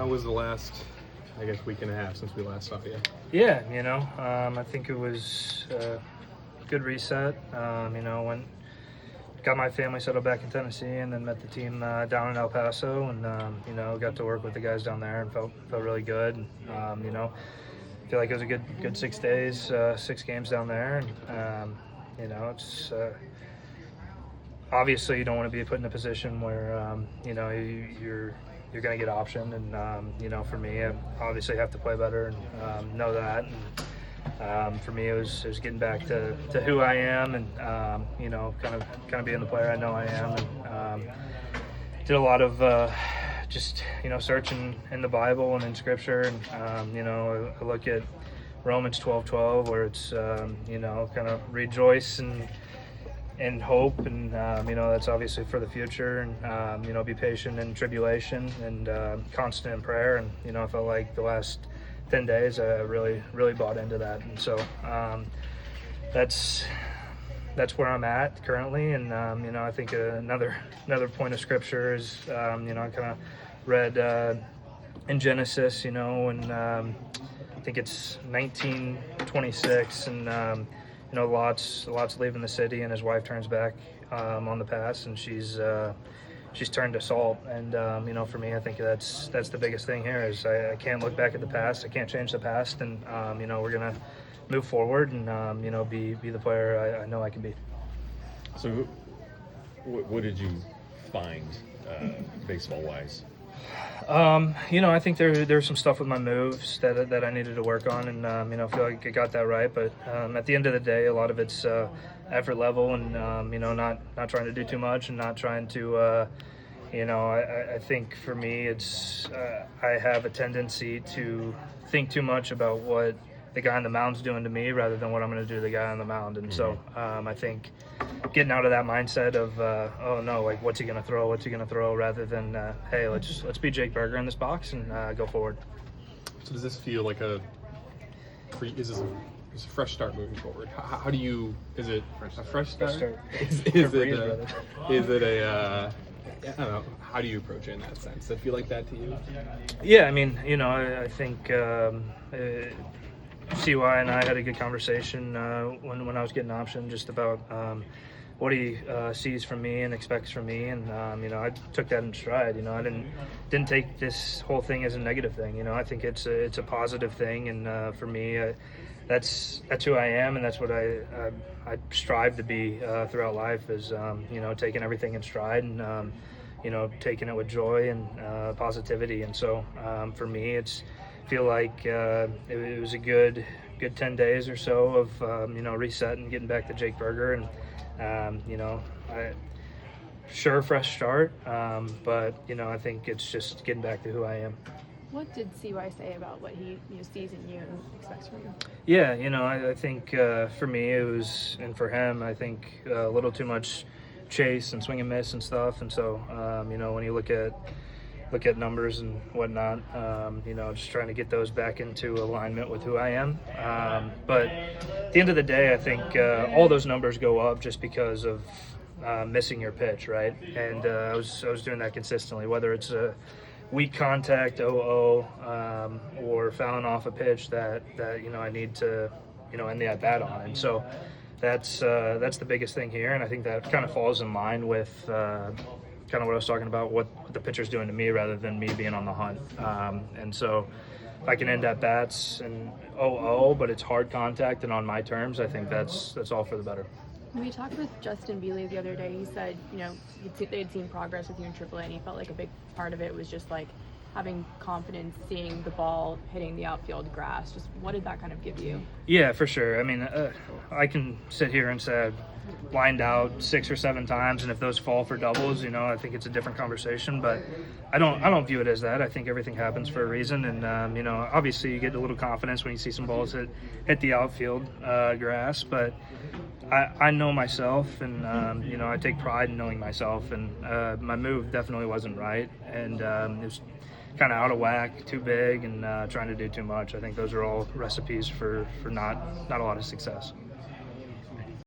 How was the last, I guess, week and a half since we last saw you? Yeah, I think it was a good reset. When got my family settled back in Tennessee, and then met the team down in El Paso, and got to work with the guys down there, and felt really good. Feel like it was a good 6 days, 6 games down there, and it's obviously you don't want to be put in a position where you're going to get optioned, and for me, I obviously have to play better and know that. And for me, it was getting back to who I am, and kind of being the player I know I am. And did a lot of just searching in the Bible and in Scripture, and I look at Romans 12:12, where it's kind of rejoice and hope, and that's obviously for the future, and be patient in tribulation, and constant in prayer. And I felt like the last 10 days I really bought into that, and so that's where I'm at currently. And I think another point of scripture is I kind of read in Genesis, and I think it's 19:26, and Lot's leaving the city, and his wife turns back on the past, and she's turned to salt. And for me, I think that's the biggest thing here is I can't look back at the past. I can't change the past, and we're gonna move forward and be the player I know I can be. So, what did you find baseball wise? I think there's some stuff with my moves that I needed to work on, and I feel like I got that right. But at the end of the day, a lot of it's effort level, and not trying to do too much, and not trying to I think for me it's I have a tendency to think too much about what the guy on the mound's doing to me rather than what I'm going to do to the guy on the mound. And so I think getting out of that mindset of what's he going to throw, rather than hey, let's be Jake Berger in this box and go forward. So does this feel like is this a fresh start moving forward? How do you, is it a fresh start? Is it a I don't know, how do you approach it in that sense? Does it feel like that to you? Yeah, I mean, I think CY and I had a good conversation when I was getting optioned, just about what he sees from me and expects from me, and I took that in stride. I didn't take this whole thing as a negative thing. I think it's a positive thing, and for me, that's who I am, and that's what I strive to be throughout life. Is taking everything in stride, and taking it with joy and positivity. And so for me, feel like it was a good 10 days or so of reset and getting back to Jake Berger, and fresh start, but I think it's just getting back to who I am. What did CY say about what he sees in you and expects from you? Yeah, I think for me it was, and for him, I think a little too much chase and swing and miss and stuff. And so when you look at numbers and whatnot, just trying to get those back into alignment with who I am. But at the end of the day, I think all those numbers go up just because of missing your pitch, right? And I was doing that consistently, whether it's a weak contact, or fouling off a pitch that I need to end the at bat on. And so that's the biggest thing here, and I think that kind of falls in line with kind of what I was talking about, what the pitcher's doing to me rather than me being on the hunt. And so if I can end at bats and but it's hard contact and on my terms, I think that's all for the better. We talked with Justin Bealey the other day. He said, they'd seen progress with you in AAA, and he felt like a big part of it was just like having confidence, seeing the ball hitting the outfield grass. Just what did that kind of give you? Yeah, for sure. I mean, I can sit here and say I've lined out 6 or 7 times, and if those fall for doubles, I think it's a different conversation. But I don't view it as that. I think everything happens for a reason, and obviously you get a little confidence when you see some balls hit the outfield grass. But I know myself, and I take pride in knowing myself, and my move definitely wasn't right, and it was kind of out of whack, too big, and trying to do too much. I think those are all recipes for not a lot of success.